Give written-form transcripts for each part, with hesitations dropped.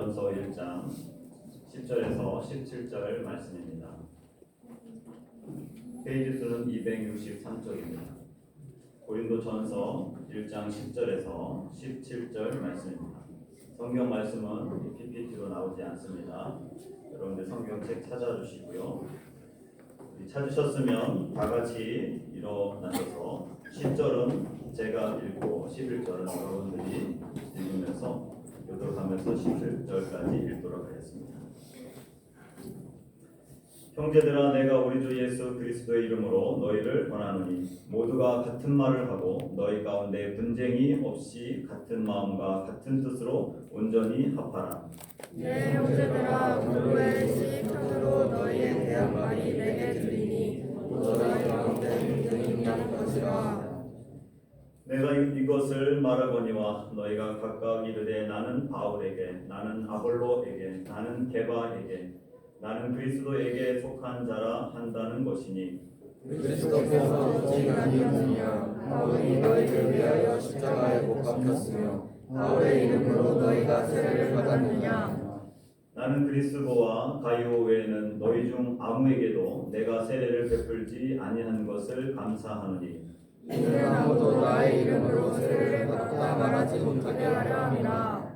고린도전서 1장 10절에서 17절 말씀입니다. 페이지 수는 263쪽입니다. 고린도전서 1장 10절에서 17절 말씀입니다. 성경 말씀은 PPT로 나오지 않습니다. 여러분들 성경책 찾아주시고요. 찾으셨으면 다 같이 일어나셔서 10절은 제가 읽고 11절은 여러분들이 읽으면서 교독하면서 17절까지 읽도록 하겠습니다. 형제들아, 내가 우리 주 예수 그리스도의 이름으로 너희를 권하노니 모두가 같은 말을 하고 너희 가운데 분쟁이 없이 같은 마음과 같은 뜻으로 온전히 합하라. 내 형제들아, 누구의 시편으로 너희에 대한 말이 내게 들리니 너희 가운데 분쟁이 있냐는 것이라. 내가 이것을 말하거니와 너희가 각각 이르되 나는 바울에게, 나는 아볼로에게, 나는 게바에게, 나는 그리스도에게 속한 자라 한다는 것이니 그리스도께서 오직 아니었느냐. 바울이 너희를 위하여 십자가에 못 박혔으며 바울의 이름으로 너희가 세례를 받았느냐. 나는 그리스도와 가이오 외에는 너희 중 아무에게도 내가 세례를 베풀지 아니한 것을 감사하노니 이는 아무도 나의 이름으로 세례를 받았다 말하지 못하게 하려 함이라.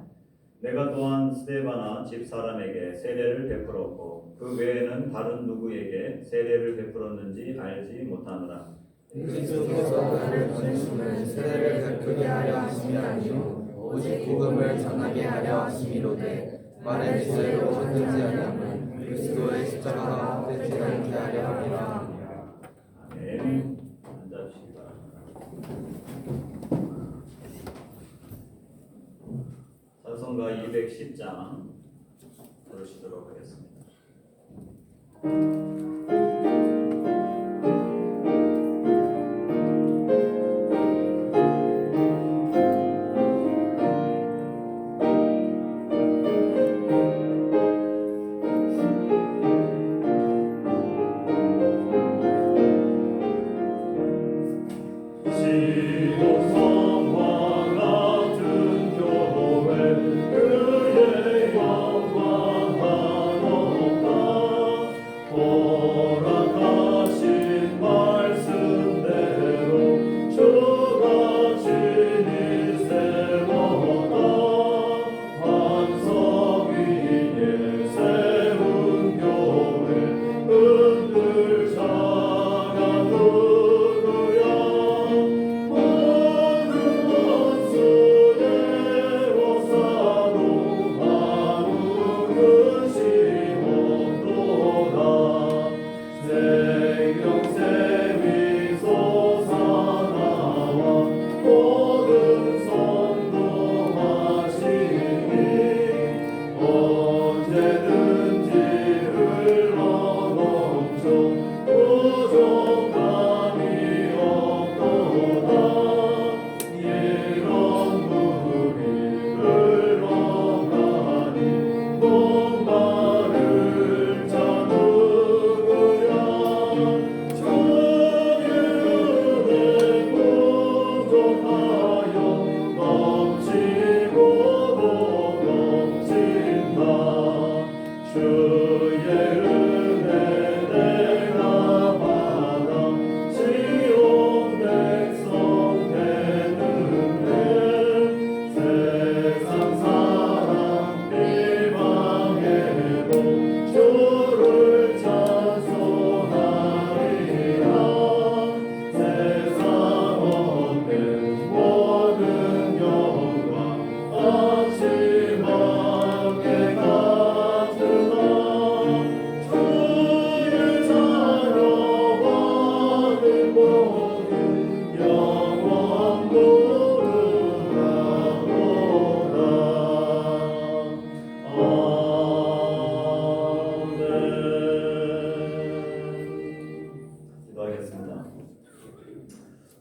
내가 또한 스데바나 집사람에게 세례를 베풀었고 그 외에는 다른 누구에게 세례를 베풀었는지 알지 못하노라. 그리스도께서 나를 보내심은 세례를 베풀게 하려 하심이 아니요 오직 복음을 전하게 하려 하심이로되 말의 지혜로 만들지 아니하면 그리스도의 십자가가 되지 않게 하려 함이라. 아멘. 앉아주시기 바랍니다. 찬송가 210장 부르시도록 하겠습니다.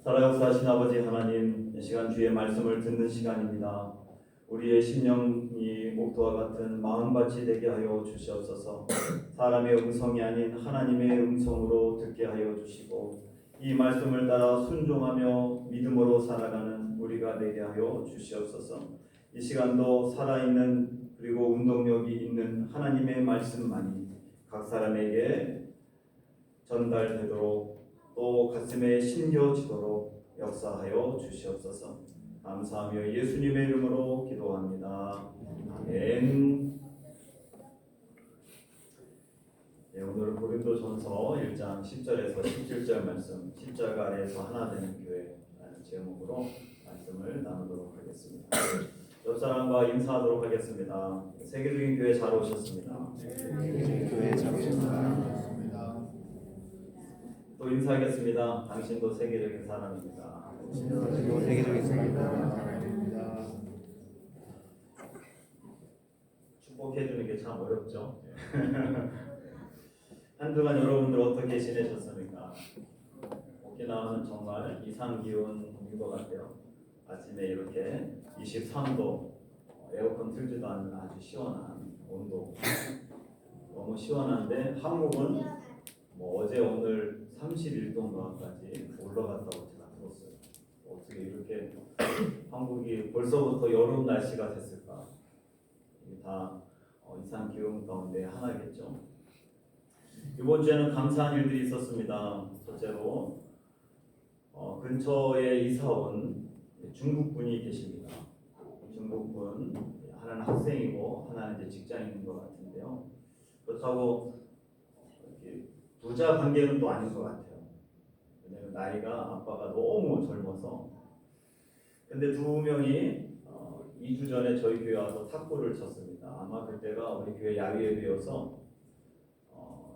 살아역사하신 아버지 하나님, 이 시간 주의 말씀을 듣는 시간입니다. 우리의 심령이 옥토와 같은 마음밭이 되게 하여 주시옵소서. 사람의 음성이 아닌 하나님의 음성으로 듣게 하여 주시고 이 말씀을 따라 순종하며 믿음으로 살아가는 우리가 되게 하여 주시옵소서. 이 시간도 살아있는 그리고 운동력이 있는 하나님의 말씀만이 각 사람에게 전달되도록 또 가슴에 심겨지도록 역사하여 주시옵소서. 감사하며 예수님의 이름으로 기도합니다. 아멘. 네, 오늘 고린도전서 1장 10절에서 17절 말씀, 십자가 아래에서 하나 되는 교회라는 제목으로 말씀을 나누도록 하겠습니다. 옆 사람과 인사하도록 하겠습니다. 세계적인 교회 잘 오셨습니다. 교회 잘 오셨습니다. 또 인사하겠습니다. 당신도 세계적인 사람입니다. 세계적인 사람입니다. 축복해 주는 게 참 어렵죠. 한 주간 여러분들 어떻게 지내셨습니까? 오키나와는 정말 이상 기온인 것 같아요. 아침에 이렇게 23도, 에어컨 틀지도 않는 아주 시원한 온도, 너무 시원한데 한국은 뭐 어제 오늘 31도인가까지 올라갔다고 제가 들었어요. 어떻게 이렇게 한국이 벌써부터 여름 날씨가 됐을까? 이게 다 이상 기온 가운데 하나겠죠. 이번 주에는 감사한 일들이 있었습니다. 첫째로 근처에 이사 온 중국분이 계십니다. 중국분, 하나는 학생이고 하나는 이제 직장인인 것 같은데요. 그렇다고 이렇게 부자 관계는 또 아닌 것 같아요. 왜냐하면 나이가 아빠가 너무 젊어서. 근데 두 명이 2주 전에 저희 교회 와서 탁구를 쳤습니다. 아마 그때가 우리 교회 야유회여서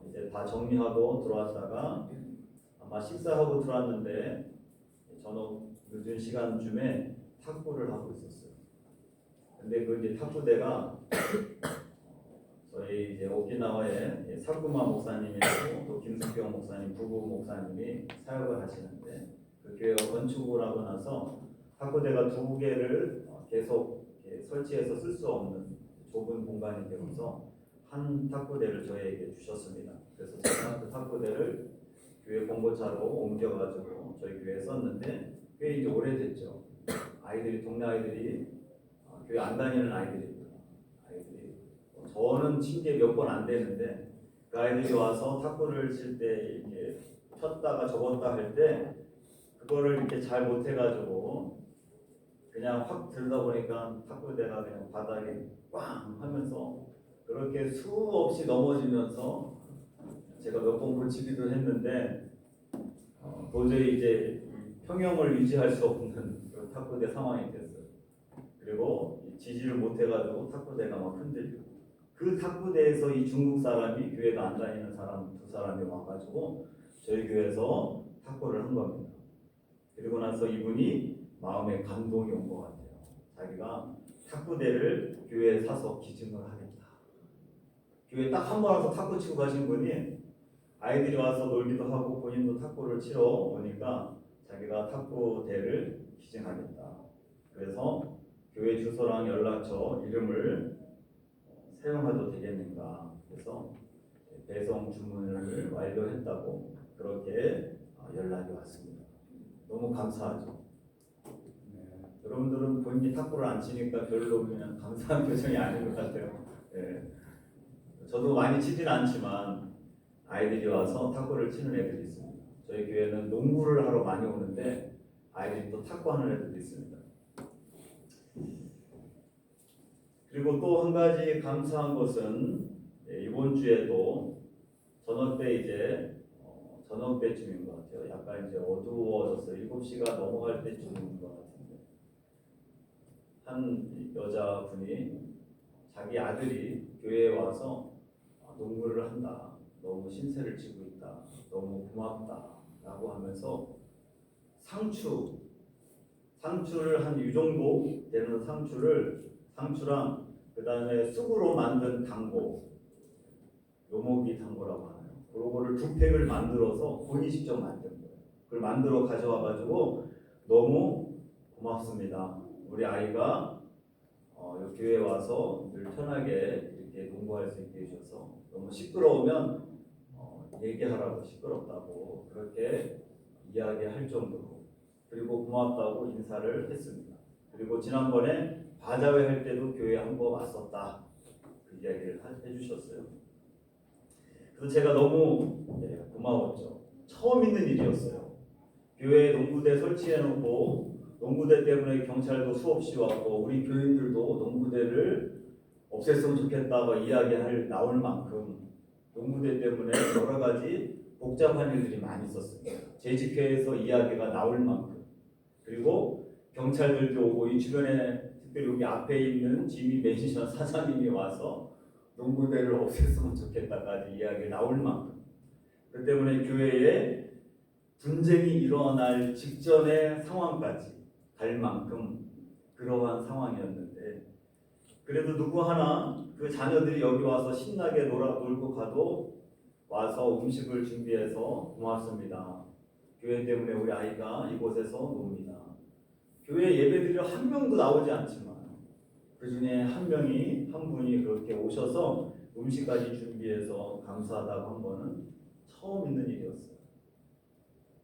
이제 다 정리하고 들어왔다가 아마 식사하고 들어왔는데 저녁 늦은 시간쯤에 탁구를 하고 있었어요. 근데 그 이제 탁구대가 저희 이제 오키나와의 사쿠마 목사님이고 또 김숙경 목사님 부부 목사님이 사역을 하시는데 그 교회가 건축을 하고 나서 탁구대가 두 개를 계속 설치해서 쓸 수 없는 좁은 공간이 되어서 한 탁구대를 저희에게 주셨습니다. 그래서 제가 그 탁구대를 교회 봉고차로 옮겨가지고 저희 교회에 썼는데 꽤 이제 오래됐죠. 아이들이 동네 아이들이 교회 안 다니는 아이들입니다. 아이들이 저는 친 게 몇 번 안 되는데 그 아이들이 와서 탁구를 칠 때 이렇게 폈다가 접었다 할 때 그거를 이렇게 잘 못해가지고 그냥 확 들다 보니까 탁구대가 그냥 바닥에 꽝 하면서 그렇게 수없이 넘어지면서 제가 몇 번 고치기도 했는데 도저히 이제 평형을 유지할 수 없는 그런 탁구대 상황이 됐어요. 그리고 지지를 못해가지고 탁구대가 막 흔들리고 그 탁구대에서 이 중국 사람이 교회도 안 다니는 사람 두 사람이 와가지고 저희 교회에서 탁구를 한 겁니다. 그리고 나서 이분이 마음에 감동이 온 것 같아요. 자기가 탁구대를 교회에 사서 기증을 하겠다. 교회 딱 한 번 와서 탁구 치고 가신 분이 아이들이 와서 놀기도 하고 본인도 탁구를 치러 오니까 자기가 탁구대를 기증하겠다. 그래서 교회 주소랑 연락처, 이름을 사용해도 되겠는가. 그래서 배송 주문을 완료했다고 그렇게 연락이 왔습니다. 너무 감사하죠. 여러분들은 본인이 탁구를 안 치니까 별로 그냥 감사한 표정이 아닌 것 같아요. 네. 저도 많이 치진 않지만 아이들이 와서 탁구를 치는 애들이 있습니다. 저희 교회는 농구를 하러 많이 오는데 아이들이 또 탁구하는 애들도 있습니다. 그리고 또 한 가지 감사한 것은 이번 주에도 저녁 때 이제 저녁 때쯤인 것 같아요. 약간 이제 어두워져서 7시가 넘어갈 때쯤인 것 같은데 한 여자분이 자기 아들이 교회에 와서 농구를 한다. 너무 신세를 지고 있다. 너무 고맙다. 라고 하면서 상추를 한 이 정도 되는 상추랑 그 다음에 쑥으로 만든 당고, 요모기 당고라고 하나요? 그거를 2팩을 만들어서 본인이 직접 만든 거예요. 그걸 만들어 가져와 가지고 너무 고맙습니다. 우리 아이가 교회에 와서 늘 편하게 이렇게 농구할 수 있게 해주셔서 너무 시끄러우면 얘기하라고 시끄럽다고 그렇게 이야기할 정도로 그리고 고맙다고 인사를 했습니다. 그리고 지난번에 바자회 할 때도 교회 한번 왔었다. 그 이야기를 해주셨어요. 그래서 제가 너무 고마웠죠. 처음 있는 일이었어요. 교회에 농구대 설치해놓고 농구대 때문에 경찰도 수없이 왔고 우리 교인들도 농구대를 없앴으면 좋겠다고 이야기할 나올 만큼 농구대 때문에 여러 가지 복잡한 일들이 많이 있었습니다. 재직회에서 이야기가 나올 만큼 그리고 경찰들도 오고 이 주변에 특별히 여기 앞에 있는 지미 매니저 사장님이 와서 농구대를 없앴으면 좋겠다까지 이야기 나올 만큼 그 때문에 교회에 분쟁이 일어날 직전의 상황까지 갈 만큼 그러한 상황이었는데 그래도 누구 하나 그 자녀들이 여기 와서 신나게 놀고 가도 와서 음식을 준비해서 고맙습니다. 교회 때문에 우리 아이가 이곳에서 놉니다. 교회 예배드리러 한 명도 나오지 않지만 그 중에 한 분이 그렇게 오셔서 음식까지 준비해서 감사하다고 한 거는 처음 있는 일이었어요.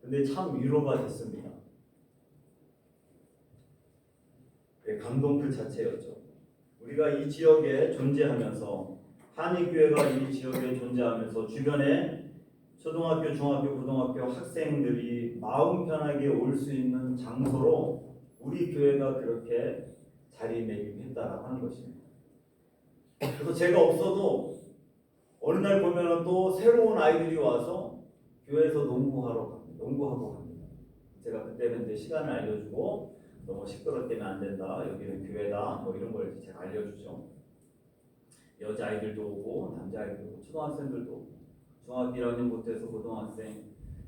근데 참 위로가 됐습니다. 감동 그 자체였죠. 우리가 이 지역에 존재하면서 한의교회가 이 지역에 존재하면서 주변에 초등학교, 중학교, 고등학교 학생들이 마음 편하게 올 수 있는 장소로 우리 교회가 그렇게 자리매김했다라고 하는 것입니다. 그래서 제가 없어도 어느 날 보면 또 새로운 아이들이 와서 교회에서 농구하고 갑니다. 제가 그때는 이제 시간을 알려주고 너무 시끄럽게는 안 된다. 여기는 교회다. 뭐 이런 걸 제가 알려주죠. 여자 아이들도 오고 남자 아이들도 오고 초등학생들도 오고 중학교 1학년부터 해서 고등학생.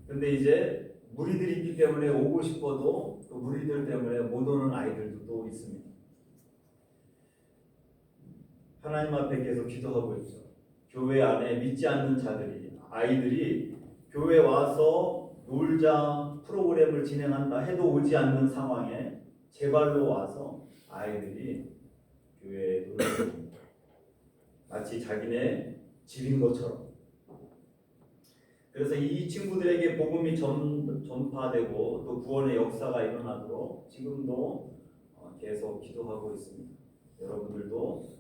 근데 이제 무리들이 있기 때문에 오고 싶어도 그 무리들 때문에 못 오는 아이들도 또 있습니다. 하나님 앞에 계속 기도하고 있죠. 교회 안에 믿지 않는 아이들이 교회 와서 놀자 프로그램을 진행한다 해도 오지 않는 상황에 제발로 와서 아이들이 교회에 놀러 옵니다. 마치 자기네 집인 것처럼. 그래서 이 친구들에게 복음이 전파되고 또 구원의 역사가 일어나도록 지금도 계속 기도하고 있습니다. 여러분들도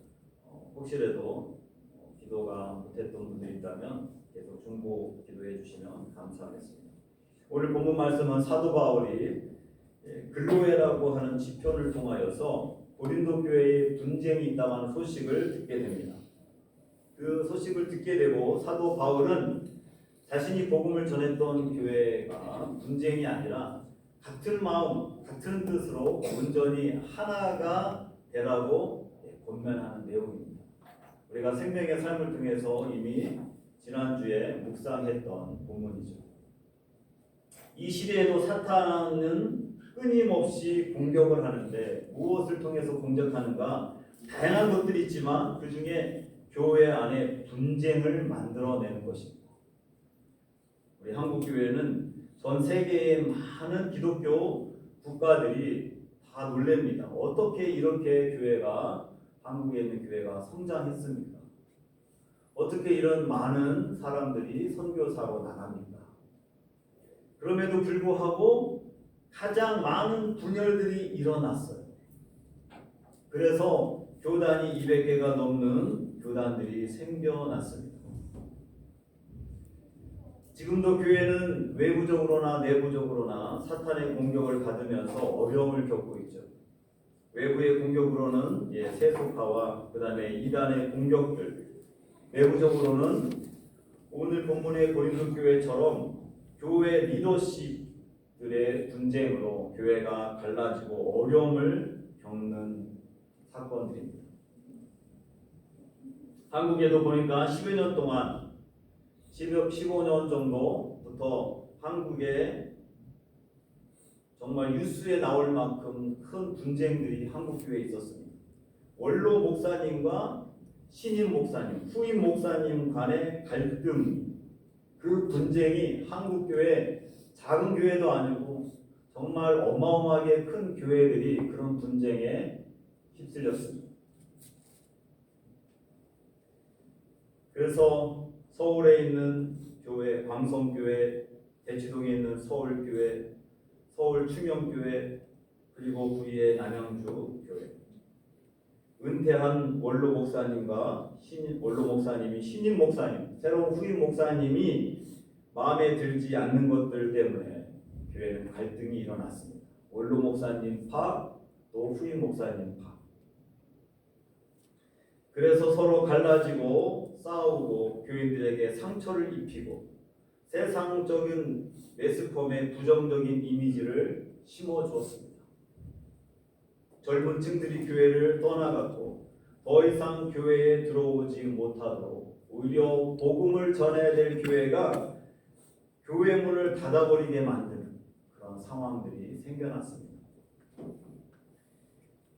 혹시라도 기도가 못했던 분들이 있다면 계속 중보 기도해 주시면 감사하겠습니다. 오늘 본문 말씀은 사도 바울이 글로에라고 하는 지편을 통하여서 고린도 교회에 분쟁이 있다고 하는 소식을 듣게 됩니다. 그 소식을 듣게 되고 사도 바울은 자신이 복음을 전했던 교회가 분쟁이 아니라 같은 마음, 같은 뜻으로 온전히 하나가 되라고 권면하는 내용입니다. 우리가 생명의 삶을 통해서 이미 지난주에 묵상했던 본문이죠. 이 시대에도 사탄은 끊임없이 공격을 하는데 무엇을 통해서 공격하는가? 다양한 것들이 있지만 그 중에 교회 안에 분쟁을 만들어내는 것입니다. 우리 한국교회는 전 세계의 많은 기독교 국가들이 다 놀랍니다. 어떻게 이렇게 한국에 있는 교회가 성장했습니까? 어떻게 이런 많은 사람들이 선교사로 나갑니까? 그럼에도 불구하고 가장 많은 분열들이 일어났어요. 그래서 교단이 200개가 넘는 교단들이 생겨났습니다. 지금도 교회는 외부적으로나 내부적으로나 사탄의 공격을 받으면서 어려움을 겪고 있죠. 외부의 공격으로는 세속화와 그 다음에 이단의 공격들, 내부적으로는 오늘 본문의 고린도 교회처럼 교회 리더십들의 분쟁으로 교회가 갈라지고 어려움을 겪는 사건들입니다. 한국에도 보니까 10여 년 동안 15년 정도부터 한국에 정말 뉴스에 나올 만큼 큰 분쟁들이 한국교회에 있었습니다. 원로 목사님과 신임 목사님, 후임 목사님 간의 갈등, 그 분쟁이 한국교회, 작은 교회도 아니고 정말 어마어마하게 큰 교회들이 그런 분쟁에 휩쓸렸습니다. 그래서 서울에 있는 교회, 광성교회, 대치동에 있는 서울교회, 서울 충영교회, 그리고 구리의 남양주 교회, 은퇴한 원로 목사님과 원로 목사님이 신임 목사님, 새로운 후임 목사님이 마음에 들지 않는 것들 때문에 교회는 갈등이 일어났습니다. 원로 목사님 파, 또 후임 목사님 파. 그래서 서로 갈라지고 싸우고 교인들에게 상처를 입히고 세상적인 매스컴의 부정적인 이미지를 심어주었습니다. 젊은 층들이 교회를 떠나갔고 더 이상 교회에 들어오지 못하도록 오히려 복음을 전해야 될 교회가 교회 문을 닫아버리게 만드는 그런 상황들이 생겨났습니다.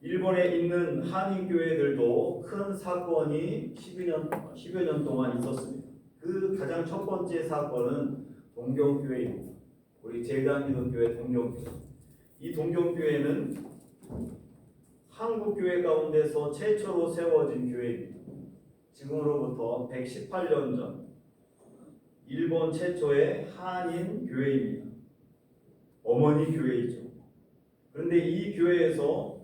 일본에 있는 한인교회들도 큰 사건이 10여 년 동안 있었습니다. 그 가장 첫 번째 사건은 동경교회입니다. 우리 제일당기도교회 동경교회. 이 동경교회는 한국교회 가운데서 최초로 세워진 교회입니다. 지금으로부터 118년 전 일본 최초의 한인 교회입니다. 어머니 교회이죠. 그런데 이 교회에서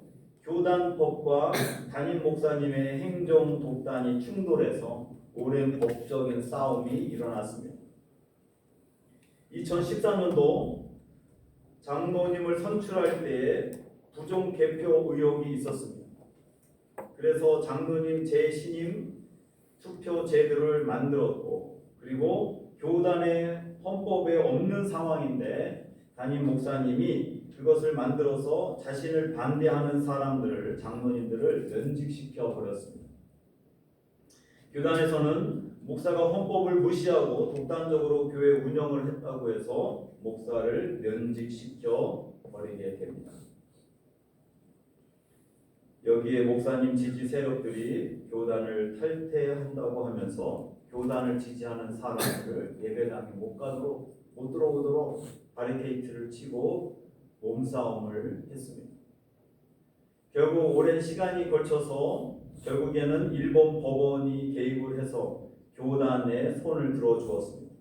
교단법과 담임 목사님의 행정 독단이 충돌해서 오랜 법적인 싸움이 일어났습니다. 2014년도 장로님을 선출할 때에 부정 개표 의혹이 있었습니다. 그래서 장로님 재신임 투표 제도를 만들었고, 그리고 교단의 헌법에 없는 상황인데 담임 목사님이 그것을 만들어서 자신을 반대하는 사람들을, 장로님들을 면직시켜 버렸습니다. 교단에서는 목사가 헌법을 무시하고 독단적으로 교회 운영을 했다고 해서 목사를 면직시켜 버리게 됩니다. 여기에 목사님 지지 세력들이 교단을 탈퇴한다고 하면서 교단을 지지하는 사람들을 예배당에 못 들어오도록 바리케이트를 치고 몸싸움을 했습니다. 결국 오랜 시간이 걸쳐서 결국에는 일본 법원이 개입을 해서 교단에 손을 들어주었습니다.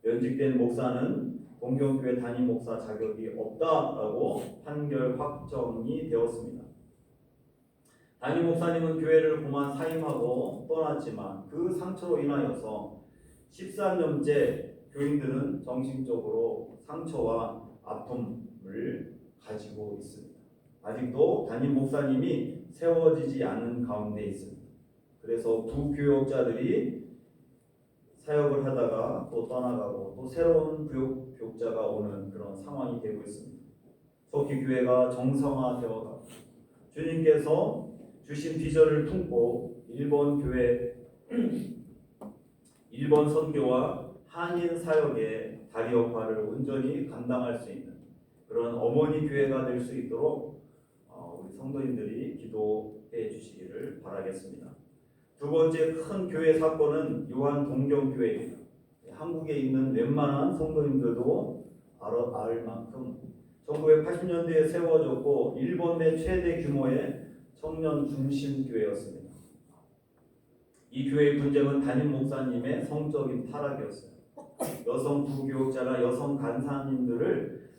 면직된 목사는 동경교회 담임 목사 자격이 없다라고 판결 확정이 되었습니다. 담임 목사님은 교회를 그만 사임하고 떠났지만 그 상처로 인하여서 13년째 교인들은 정신적으로 상처와 아픔을 가지고 있습니다. 아직도 담임 목사님이 세워지지 않은 가운데 있습니다. 그래서 부교역자들이 사역을 하다가 또 떠나가고 또 새로운 부교역자가 오는 그런 상황이 되고 있습니다. 속히 교회가 정상화되어가고 주님께서 주신 비전을 품고 일본 선교와 한인 사역의 다리 역할을 온전히 감당할 수 있는 그런 어머니 교회가 될 수 있도록 우리 성도님들이 기도해 주시기를 바라겠습니다. 두 번째 큰 교회 사건은 요한 동경교회입니다. 한국에 있는 웬만한 성도님들도 알 만큼 1980년대에 세워졌고 일본 내 최대 규모의 청년 중심 교회였습니다. 이 교회의 분쟁은 담임 목사님의 성적인 타락이었어요. 여성 부교역자가 여성 간사님들을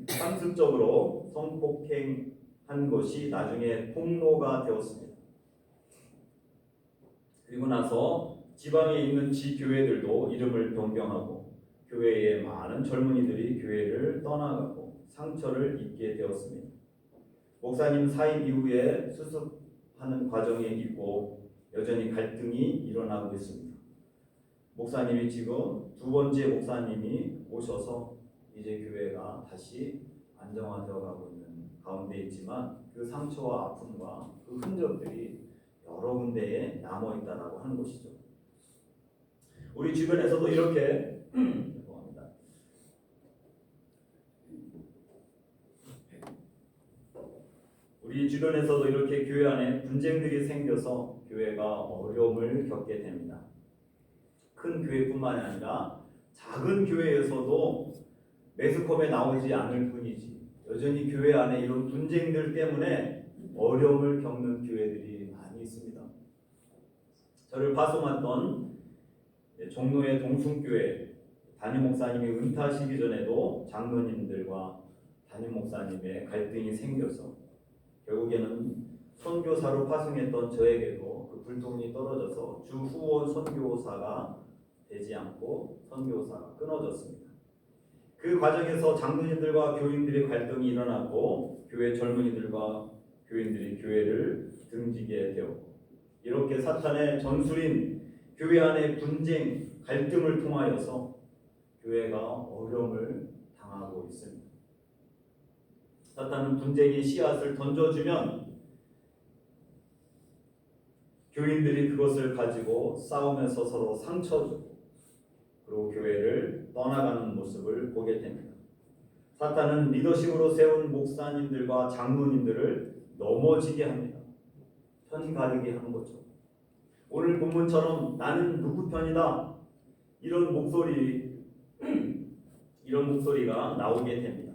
상습적으로 성폭행한 것이 나중에 폭로가 되었습니다. 그리고 나서 지방에 있는 지교회들도 이름을 변경하고 교회의 많은 젊은이들이 교회를 떠나가고 상처를 입게 되었습니다. 목사님 사임 이후에 수습하는 과정에 있고 여전히 갈등이 일어나고 있습니다. 목사님이 지금 두 번째 목사님이 오셔서 이제 교회가 다시 안정화되어 가고 있는 가운데 있지만 그 상처와 아픔과 그 흔적들이 여러 군데에 남아 있다라고 하는 것이죠. 우리 주변에서도 이렇게 우리 주변에서도 이렇게 교회 안에 분쟁들이 생겨서 교회가 어려움을 겪게 됩니다. 큰 교회뿐만 아니라 작은 교회에서도 매스컴에 나오지 않을 뿐이지 여전히 교회 안에 이런 분쟁들 때문에 어려움을 겪는 교회들이 많이 있습니다. 저를 파송했던 종로의 동순교회 담임 목사님이 은퇴하시기 전에도 장로님들과 담임 목사님의 갈등이 생겨서 결국에는 선교사로 파송했던 저에게도 그 불똥이 떨어져서 주 후원 선교사가 되지 않고 선교사가 끊어졌습니다. 그 과정에서 장로님들과 교인들의 갈등이 일어났고 교회 젊은이들과 교인들이 교회를 등지게 되었고 이렇게 사탄의 전술인 교회 안의 분쟁, 갈등을 통하여서 교회가 어려움을 당하고 있습니다. 사탄은 분쟁의 씨앗을 던져주면 교인들이 그것을 가지고 싸우면서 서로 상처주고 그리고 교회를 떠나가는 모습을 보게 됩니다. 사탄은 리더십으로 세운 목사님들과 장로님들을 넘어지게 합니다. 편 가르게 하는 거죠. 오늘 본문처럼 나는 누구 편이다 이런 목소리가 나오게 됩니다.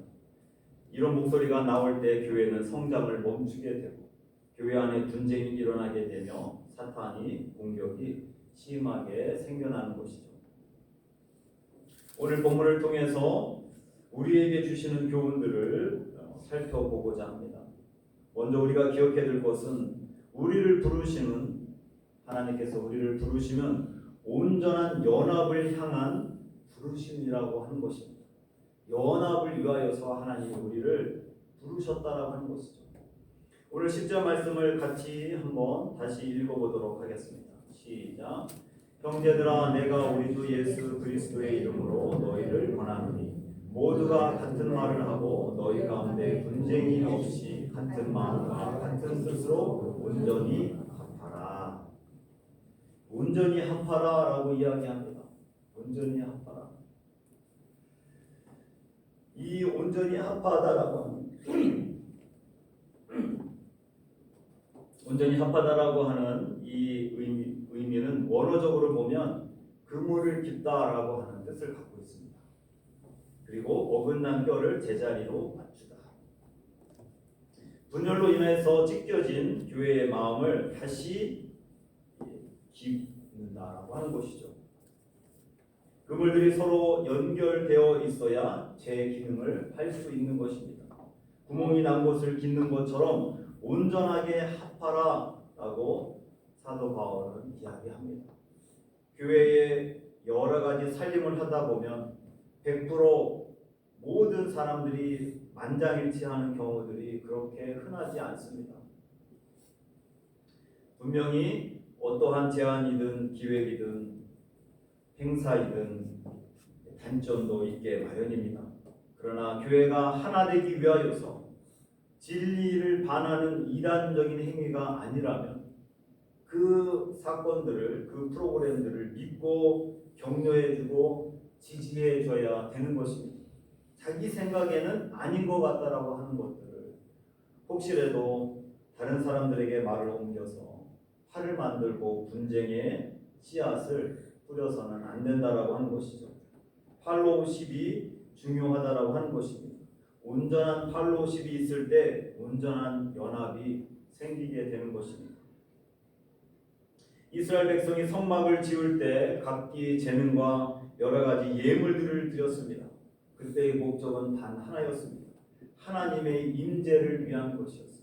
이런 목소리가 나올 때 교회는 성장을 멈추게 되고 교회 안에 분쟁이 일어나게 되며 사탄이 공격이 심하게 생겨나는 것이죠. 오늘 본문을 통해서 우리에게 주시는 교훈들을 살펴보고자 합니다. 먼저 우리가 기억해야 될 것은 하나님께서 우리를 부르시면 온전한 연합을 향한 부르심이라고 하는 것입니다. 연합을 위하여서 하나님이 우리를 부르셨다라고 하는 것이죠. 오늘 10절 말씀을 같이 한번 다시 읽어보도록 하겠습니다. 시작. 형제들아 내가 우리 주 예수 그리스도의 이름으로 너희를 권하노니 모두가 같은 말을 하고 너희 가운데 분쟁이 없이 같은 마음과 같은 뜻으로 온전히 합하라. 온전히 합하라라고 이야기합니다. 온전히 합하라. 이 온전히 합하다라고 하는 온전히 합하다라고 하는 이 의미는 원어적으로 보면 그물을 깁다라고 하는 뜻을 갖고 있습니다. 그리고 어긋난 뼈를 제자리로 맞추다. 분열로 인해서 찢겨진 교회의 마음을 다시 깁는다라고 하는 것이죠. 그물들이 서로 연결되어 있어야 제 기능을 할 수 있는 것입니다. 구멍이 난 곳을 깃는 것처럼 온전하게 합하라라고 사도 바울은 이야기합니다. 교회에 여러 가지 살림을 하다 보면 100% 모든 사람들이 만장일치하는 경우들이 그렇게 흔하지 않습니다. 분명히 어떠한 제안이든 기획이든 행사이든 단점도 있게 마련입니다. 그러나 교회가 하나 되기 위하여서 진리를 반하는 이단적인 행위가 아니라면 그 사건들을, 그 프로그램들을 믿고 격려해주고 지지해줘야 되는 것입니다. 자기 생각에는 아닌 것 같다라고 하는 것들을 혹시라도 다른 사람들에게 말을 옮겨서 화를 만들고 분쟁의 씨앗을 뿌려서는 안 된다라고 하는 것이죠. 팔로우십이 중요하다라고 하는 것입니다. 온전한 팔로우십이 있을 때 온전한 연합이 생기게 되는 것입니다. 이스라엘 백성이 성막을 지을 때 각기 제물과 여러 가지 예물들을 드렸습니다. 그때의 목적은 단 하나였습니다. 하나님의 임재를 위한 것이었습니다.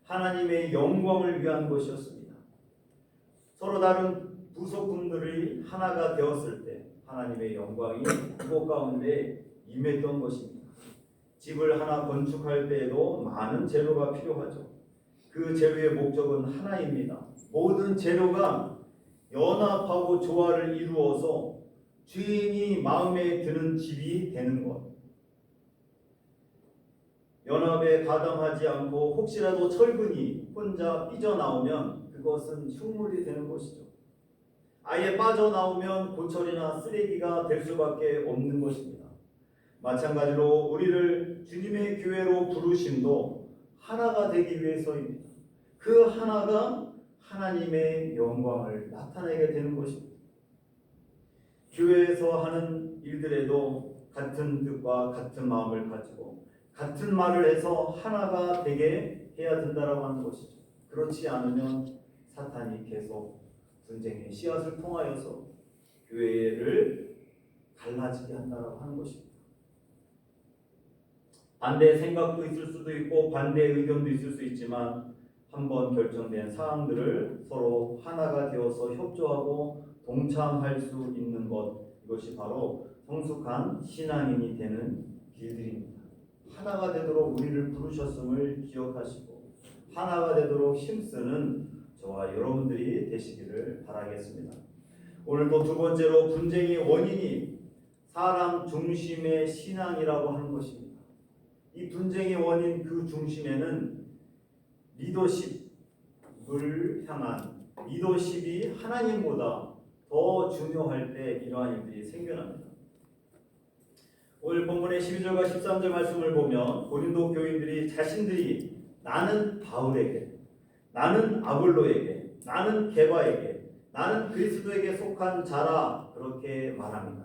하나님의 영광을 위한 것이었습니다. 서로 다른 부속품들이 하나가 되었을 때 하나님의 영광이 그곳 가운데 임했던 것입니다. 집을 하나 건축할 때에도 많은 재료가 필요하죠. 그 재료의 목적은 하나입니다. 모든 재료가 연합하고 조화를 이루어서 주인이 마음에 드는 집이 되는 것. 연합에 가담하지 않고 혹시라도 철근이 혼자 삐져나오면 그것은 흉물이 되는 것이죠. 아예 빠져나오면 고철이나 쓰레기가 될 수밖에 없는 것입니다. 마찬가지로 우리를 주님의 교회로 부르심도 하나가 되기 위해서입니다. 그 하나가 하나님의 영광을 나타내게 되는 것입니다. 교회에서 하는 일들에도 같은 뜻과 같은 마음을 가지고 같은 말을 해서 하나가 되게 해야 된다라고 하는 것이죠. 그렇지 않으면 사탄이 계속 분쟁의 씨앗을 통하여서 교회를 갈라지게 한다라고 하는 것입니다. 반대 생각도 있을 수도 있고 반대 의견도 있을 수 있지만 한번 결정된 사항들을 서로 하나가 되어서 협조하고 동참할 수 있는 것, 이것이 바로 성숙한 신앙인이 되는 길들입니다. 하나가 되도록 우리를 부르셨음을 기억하시고 하나가 되도록 힘쓰는 저와 여러분들이 되시기를 바라겠습니다. 오늘도 두 번째로 분쟁의 원인이 사람 중심의 신앙이라고 하는 것입니다. 이 분쟁의 원인 그 중심에는 리더십을 향한 리더십이 하나님보다 더 중요할 때 이러한 일들이 생겨납니다. 오늘 본문의 12절과 13절 말씀을 보면 고린도 교인들이 자신들이 나는 바울에게, 나는 아볼로에게, 나는 게바에게, 나는 그리스도에게 속한 자라 그렇게 말합니다.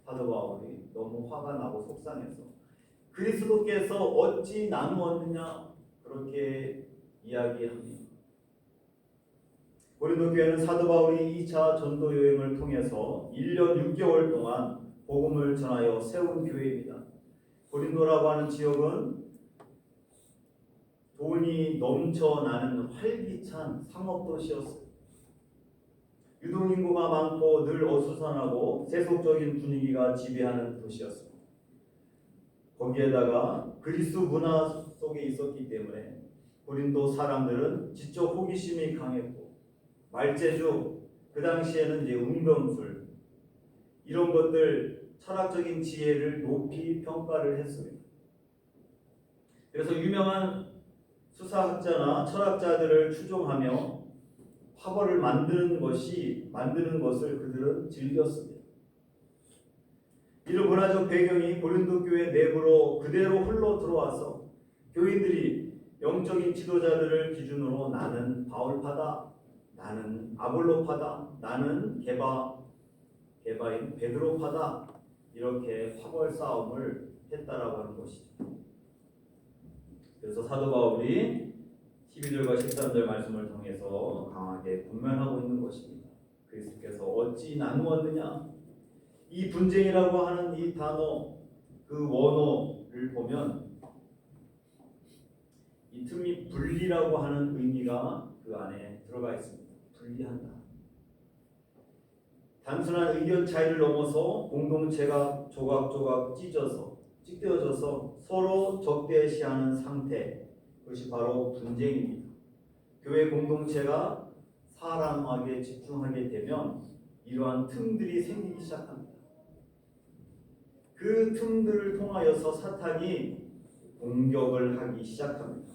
사도 바울이 너무 화가 나고 속상해서 그리스도께서 어찌 나누었느냐 그렇게 이야기합니다. 고린도 교회는 사도 바울이 2차 전도 여행을 통해서 1년 6개월 동안 복음을 전하여 세운 교회입니다. 고린도라고 하는 지역은 돈이 넘쳐나는 활기찬 상업도시였습니다. 유동인구가 많고 늘 어수선하고 세속적인 분위기가 지배하는 도시였습니다. 거기에다가 그리스 문화 속에 있었기 때문에 고린도 사람들은 지적 호기심이 강했고 말재주, 그 당시에는 이제 운명술 이런 것들 철학적인 지혜를 높이 평가를 했습니다. 그래서 유명한 수사학자나 철학자들을 추종하며 화벌을 만드는 것을 그들은 즐겼습니다. 이런 문화적 배경이 고린도 교회 내부로 그대로 흘러 들어와서 교인들이 영적인 지도자들을 기준으로 나는 바울파다, 나는 아볼로파다, 나는 게바인 베드로파다 이렇게 화벌 싸움을 했다라고 하는 것이죠. 그래서 사도 바울이 12절과 13절 말씀을 통해서 강하게 분명하고 있는 것입니다. 그리스도께서 어찌 나누었느냐? 이 분쟁이라고 하는 이 단어, 그 원어를 보면 이 틈이 분리라고 하는 의미가 그 안에 들어가 있습니다. 분리한다. 단순한 의견 차이를 넘어서 공동체가 조각조각 찢어져서 서로 적대시하는 상태, 그것이 바로 분쟁입니다. 교회 공동체가 사람에게 집중하게 되면 이러한 틈들이 생기기 시작합니다. 그 틈들을 통하여서 사탄이 공격을 하기 시작합니다.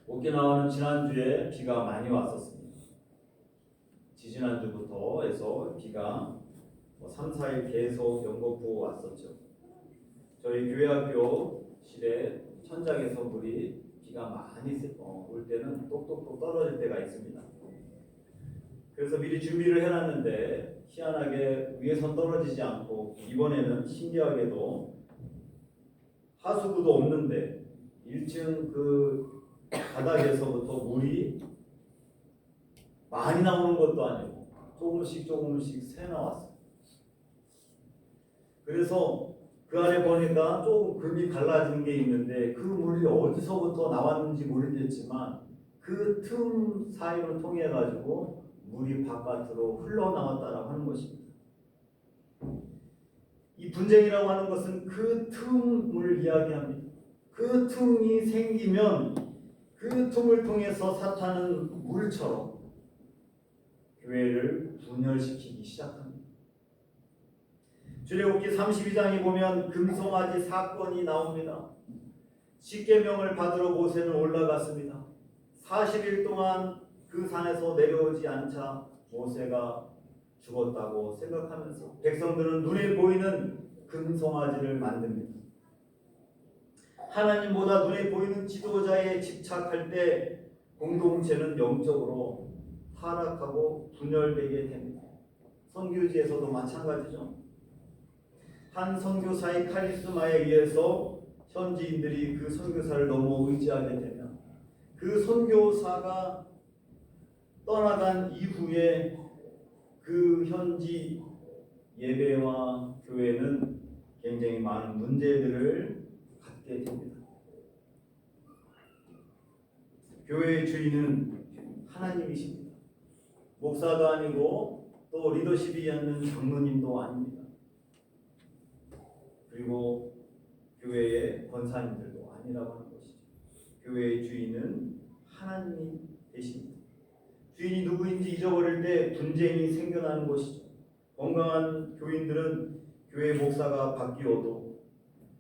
오키나와는 지난주에 비가 많이 왔었습니다. 지지난주부터 해서 비가 3, 4일 계속 연거푸 왔었죠. 저희 교회학교실에 천장에서 물이 비가 많이 올 때는 똑똑똑 떨어질 때가 있습니다. 그래서 미리 준비를 해놨는데 희한하게 위에서 떨어지지 않고 이번에는 신기하게도 하수구도 없는데 1층 그 바닥에서부터 물이 많이 나오는 것도 아니고 조금씩 새 나왔어요. 그래서 그 안에 보니까 조금 금이 갈라진 게 있는데 그 물이 어디서부터 나왔는지 모르겠지만 그 틈 사이를 통해 가지고 물이 바깥으로 흘러나왔다라고 하는 것입니다. 이 분쟁이라고 하는 것은 그 틈을 이야기합니다. 그 틈이 생기면 그 틈을 통해서 사탄은 물처럼 교회를 분열시키기 시작합니다. 출애굽기 32장에 보면 금송아지 사건이 나옵니다. 십계명을 받으러 모세는 올라갔습니다. 40일 동안 그 산에서 내려오지 않자 모세가 죽었다고 생각하면서 백성들은 눈에 보이는 금송아지를 만듭니다. 하나님보다 눈에 보이는 지도자에 집착할 때 공동체는 영적으로 타락하고 분열되게 됩니다. 선교지에서도 마찬가지죠. 한 선교사의 카리스마에 의해서 현지인들이 그 선교사를 너무 의지하게 되면 그 선교사가 떠나간 이후에 그 현지 예배와 교회는 굉장히 많은 문제들을 갖게 됩니다. 교회의 주인은 하나님이십니다. 목사도 아니고 또 리더십이 있는 장로님도 아닙니다. 그리고 교회의 권사님들도 아니라고 하는 것이죠. 교회의 주인은 하나님이 계십니다. 주인이 누구인지 잊어버릴 때 분쟁이 생겨나는 것이죠. 건강한 교인들은 교회 목사가 바뀌어도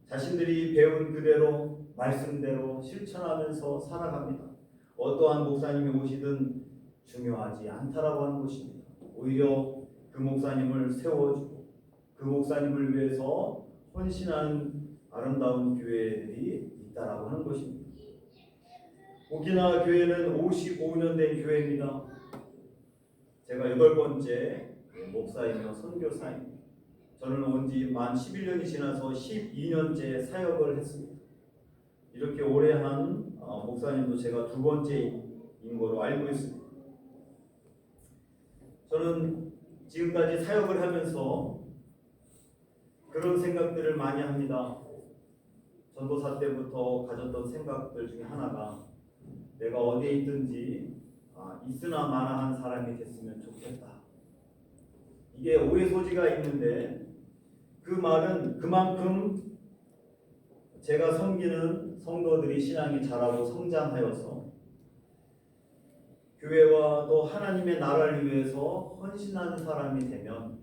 자신들이 배운 그대로 말씀대로 실천하면서 살아갑니다. 어떠한 목사님이 오시든 중요하지 않다라고 하는 것입니다. 오히려 그 목사님을 세워주고 그 목사님을 위해서 헌신하는 아름다운 교회들이 있다라고 하는 것입니다. 오키나와 교회는 55년 된 교회입니다. 제가 8번째 목사이며 선교사입니다. 저는 온 지 만 11년이 지나서 12년째 사역을 했습니다. 이렇게 오래 한 목사님도 제가 2번째인 거로 알고 있습니다. 저는 지금까지 사역을 하면서 그런 생각들을 많이 합니다. 전도사 때부터 가졌던 생각들 중에 하나가 내가 어디에 있든지 있으나 마나한 사람이 됐으면 좋겠다. 이게 오해 소지가 있는데 그 말은 그만큼 제가 섬기는 성도들이 신앙이 자라고 성장하여서 교회와 또 하나님의 나라를 위해서 헌신하는 사람이 되면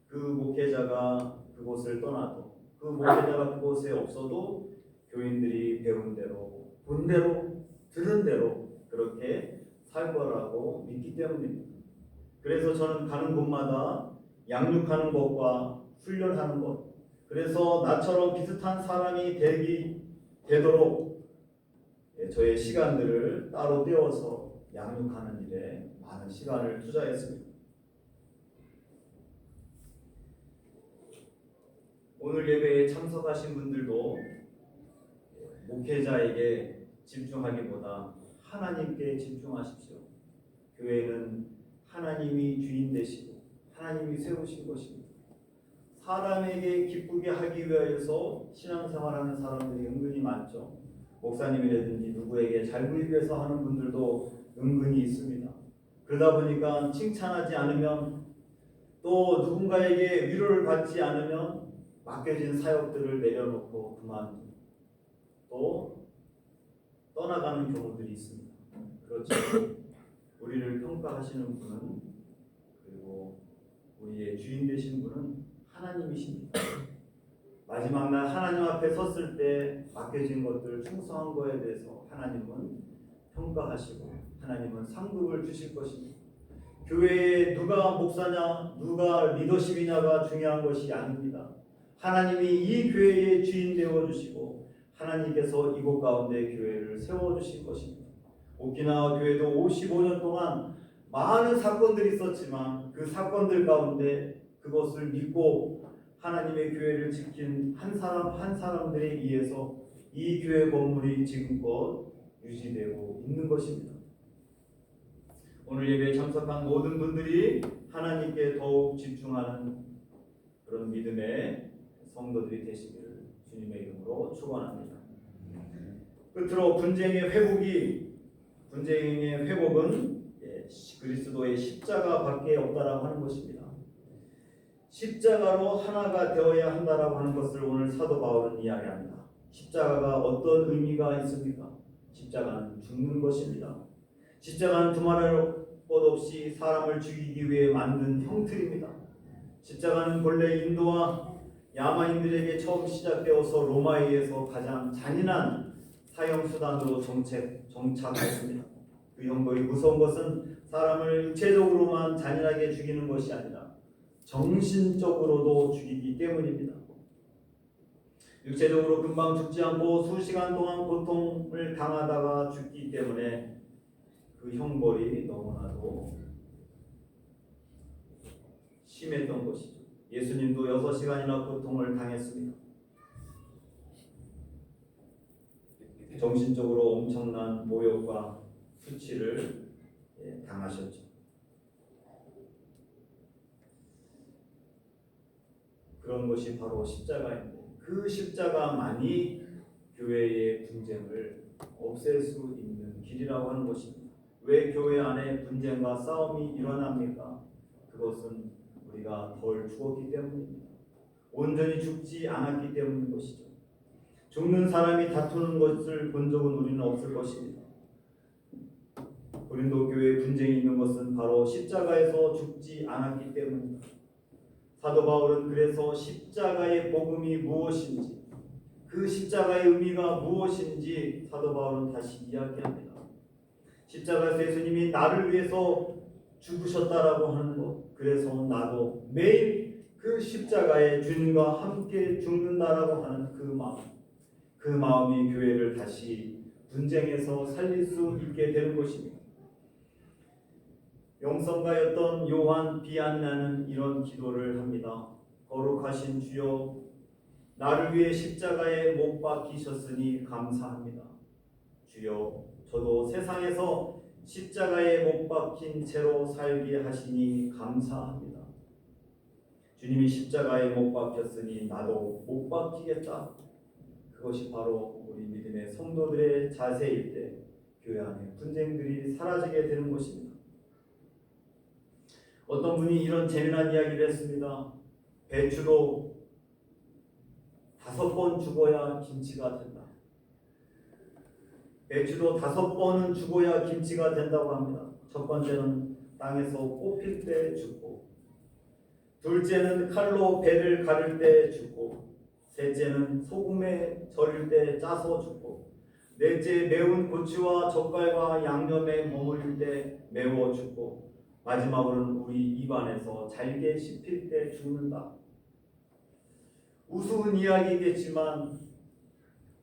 그 목회자가 그곳을 떠나도 그 목회자가 그곳에 없어도 교인들이 배운 대로 본 대로 들은 대로 그렇게 살 거라고 믿기 때문입니다. 그래서 저는 가는 곳마다 양육하는 것과 훈련하는 것, 그래서 나처럼 비슷한 사람이 되도록 저의 시간들을 따로 떼어서 양육하는 일에 많은 시간을 투자했습니다. 오늘 예배에 참석하신 분들도 목회자에게 집중하기보다 하나님께 집중하십시오. 교회는 하나님이 주인 되시고 하나님이 세우신 것입니다. 사람에게 기쁘게 하기 위하여서 신앙생활하는 사람들이 은근히 많죠. 목사님이라든지 누구에게 잘 보이기 위해서 하는 분들도 은근히 있습니다. 그러다 보니까 칭찬하지 않으면 또 누군가에게 위로를 받지 않으면 맡겨진 사역들을 내려놓고 그만 또 떠나가는 경우들이 있습니다. 그렇죠. 우리를 평가하시는 분은 그리고 우리의 주인 되신 분은 하나님이십니다. 마지막 날 하나님 앞에 섰을 때 맡겨진 것들 충성한 거에 대해서 하나님은 평가하시고 하나님은 상급을 주실 것입니다. 교회에 누가 목사냐 누가 리더십이냐가 중요한 것이 아닙니다. 하나님이 이 교회의 주인 되어주시고 하나님께서 이곳 가운데 교회를 세워주실 것입니다. 오키나와 교회도 55년 동안 많은 사건들이 있었지만 그 사건들 가운데 그것을 믿고 하나님의 교회를 지킨 한 사람 한 사람들에 의해서 이 교회 건물이 지금껏 유지되고 있는 것입니다. 오늘 예배에 참석한 모든 분들이 하나님께 더욱 집중하는 그런 믿음의 성도들이 되시기를 주님의 이름으로 축원합니다. 끝으로 분쟁의 회복은 그리스도의 십자가밖에 없다라고 하는 것입니다. 십자가로 하나가 되어야 한다라고 하는 것을 오늘 사도 바울은 이야기합니다. 십자가가 어떤 의미가 있습니까? 십자가는 죽는 것입니다. 십자가는 두말할 것 없이 사람을 죽이기 위해 만든 형틀입니다. 십자가는 본래 인도와 야마인들에게 처음 시작되어서 로마에 의해서 가장 잔인한 사형수단으로 정착했습니다. 그 형벌이 무서운 것은 사람을 육체적으로만 잔인하게 죽이는 것이 아니라 정신적으로도 죽이기 때문입니다. 육체적으로 금방 죽지 않고 수시간 동안 고통을 당하다가 죽기 때문에 그 형벌이 너무나도 심했던 것이죠. 예수님도 6시간이나 고통을 당했습니다. 정신적으로 엄청난 모욕과 수치를 당하셨죠. 그런 것이 바로 십자가인데 그 십자가만이 교회의 분쟁을 없앨 수 있는 길이라고 하는 것입니다. 왜 교회 안에 분쟁과 싸움이 일어납니까? 그것은 우리가 덜 죽었기 때문입니다. 온전히 죽지 않았기 때문인 것이죠. 죽는 사람이 다투는 것을 본 적은 우리는 없을 것입니다. 고린도 교회에 분쟁이 있는 것은 바로 십자가에서 죽지 않았기 때문입니다. 사도 바울은 그래서 십자가의 복음이 무엇인지, 그 십자가의 의미가 무엇인지 사도 바울은 다시 이야기합니다. 십자가에서 예수님이 나를 위해서 죽으셨다라고 하는 것, 그래서 나도 매일 그 십자가에 주님과 함께 죽는다라고 하는 그 마음이 교회를 다시 분쟁에서 살릴 수 있게 되는 것입니다. 영성가였던 요한 비안나는 이런 기도를 합니다. 거룩하신 주여, 나를 위해 십자가에 못 박히셨으니 감사합니다. 주여, 저도 세상에서 십자가에 못 박힌 채로 살게 하시니 감사합니다. 주님이 십자가에 못 박혔으니 나도 못 박히겠다. 그것이 바로 우리 믿음의 성도들의 자세일 때 교회 안에 분쟁들이 사라지게 되는 것입니다. 어떤 분이 이런 재미난 이야기를 했습니다. 배추도 5번 죽어야 김치가 된다. 배추도 5번은 죽어야 김치가 된다고 합니다. 첫 번째는 땅에서 뽑힐 때 죽고, 둘째는 칼로 배를 가를 때 죽고, 셋째는 소금에 절일 때 짜서 죽고, 넷째 매운 고추와 젓갈과 양념에 머무를 때 매워 죽고, 마지막으로는 우리 입안에서 잘게 씹힐 때 죽는다. 우스운 이야기겠지만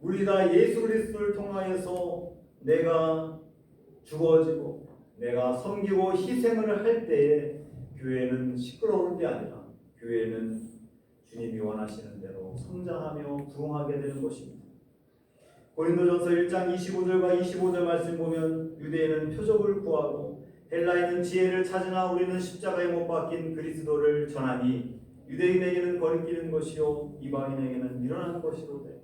우리가 예수 그리스도를 통하여서 내가 죽어지고 내가 섬기고 희생을 할 때에 교회는 시끄러운 게 아니라 교회는 주님이 원하시는 대로 성장하며 부흥하게 되는 것입니다. 고린도전서 1장 25절과 25절 말씀 보면 유대인은 표적을 구하고 헬라인은 지혜를 찾으나 우리는 십자가에 못 박힌 그리스도를 전하니 유대인에게는 거리끼는 것이요 이방인에게는 미련한 것이로되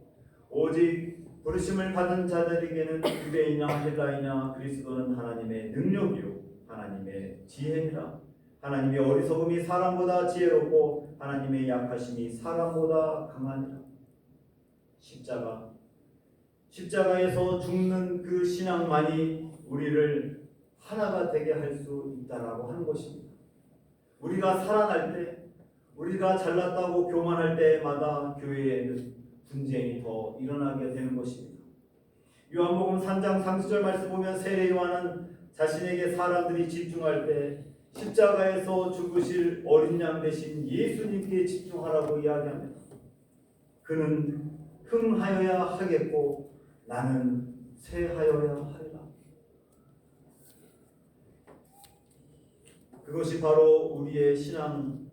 오직 부르심을 받은 자들에게는 유대인이나 헬라이나 그리스도는 하나님의 능력이요 하나님의 지혜니라. 하나님의 어리석음이 사람보다 지혜롭고 하나님의 약하심이 사람보다 강하니라. 십자가에서 죽는 그 신앙만이 우리를 하나가 되게 할 수 있다라고 하는 것입니다. 우리가 살아날 때, 우리가 잘났다고 교만할 때마다 교회에는 분쟁이 더 일어나게 되는 것입니다. 요한복음 3장 30절 말씀 보면 세례 요한은 자신에게 사람들이 집중할 때 십자가에서 죽으실 어린 양 대신 예수님께 집중하라고 이야기합니다. 그는 흥하여야 하겠고 나는 쇠하여야 하리라. 그것이 바로 우리의 신앙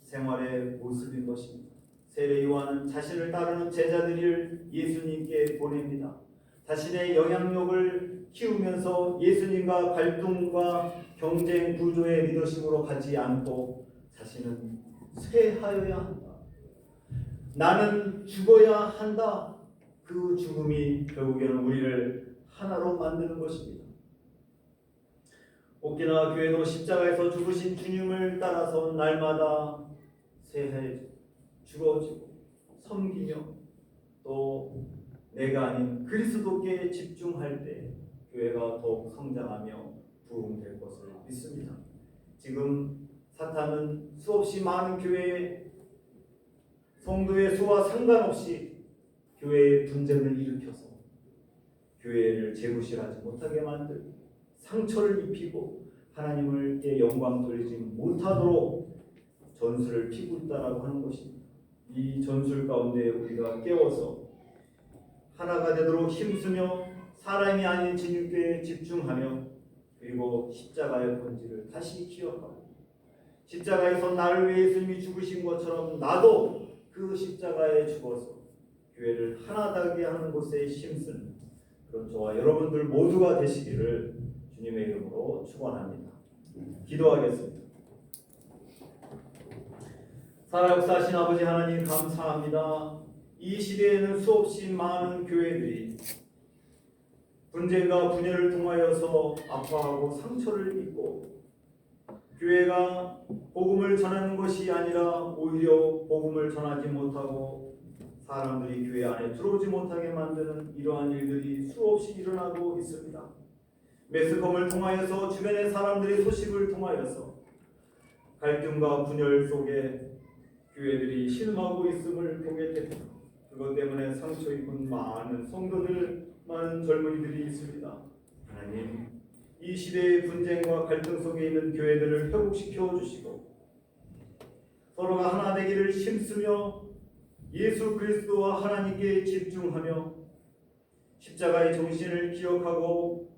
생활의 모습인 것입니다. 세례 요한은 자신을 따르는 제자들을 예수님께 보냅니다. 자신의 영향력을 키우면서 예수님과 갈등과 경쟁 구조의 리더십으로 가지 않고 자신은 쇠하여야 한다. 나는 죽어야 한다. 그 죽음이 결국에는 우리를 하나로 만드는 것입니다. 오키나와 교회도 십자가에서 죽으신 주님을 따라서 날마다 새해 죽어지고 섬기며 또 내가 아닌 그리스도께 집중할 때 교회가 더욱 성장하며 부흥될 것을 믿습니다. 지금 사탄은 수없이 많은 교회의 성도의 수와 상관없이 교회의 분쟁을 일으켜서 교회를 재구실하지 못하게 만들고 상처를 입히고 하나님께 영광 돌리지 못하도록 전술을 피고 있다라고 하는 것입니다. 이 전술 가운데 우리가 깨워서 하나가 되도록 힘쓰며 사람이 아닌 진유께 집중하며 그리고 십자가의 본질을 다시 기억하고 십자가에서 나를 위해 예수님이 죽으신 것처럼 나도 그 십자가에 죽어서 교회를 하나 되게 하는 곳에 힘쓰는 그런 저와 여러분들 모두가 되시기를 주님의 이름으로 축원합니다. 기도하겠습니다. 살아역사하신 아버지 하나님 감사합니다. 이 시대에는 수없이 많은 교회들이 분쟁과 분열을 통하여서 아파하고 상처를 입고 교회가 복음을 전하는 것이 아니라 오히려 복음을 전하지 못하고 사람들이 교회 안에 들어오지 못하게 만드는 이러한 일들이 수없이 일어나고 있습니다. 매스컴을 통하여서 주변의 사람들의 소식을 통하여서 갈등과 분열 속에 교회들이 신음하고 있음을 보게 됩니다. 그것 때문에 상처 입은 많은 성도들, 많은 젊은이들이 있습니다. 하나님, 이 시대의 분쟁과 갈등 속에 있는 교회들을 회복시켜 주시고 서로가 하나 되기를 힘쓰며 예수 그리스도와 하나님께 집중하며 십자가의 정신을 기억하고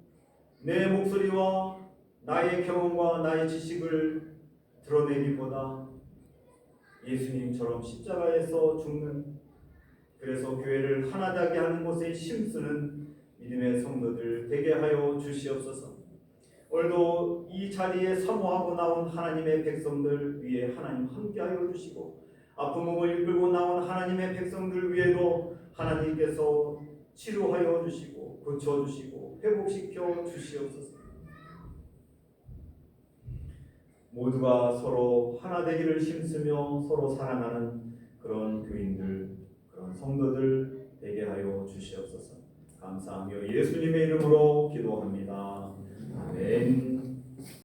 내 목소리와 나의 경험과 나의 지식을 드러내기보다 예수님처럼 십자가에서 죽는, 그래서 교회를 하나 되게 하는 것에 힘쓰는 믿음의 성도들 되게 하여 주시옵소서. 오늘도 이 자리에 사모하고 나온 하나님의 백성들 위에 하나님 함께하여 주시고 아픈 몸을 이끌고 나온 하나님의 백성들 위에도 하나님께서 치료하여 주시고 고쳐주시고 회복시켜 주시옵소서. 모두가 서로 하나 되기를 힘쓰며 서로 사랑하는 그런 교인들, 그런 성도들 되게 하여 주시옵소서. 감사하며 예수님의 이름으로 기도합니다. 아멘.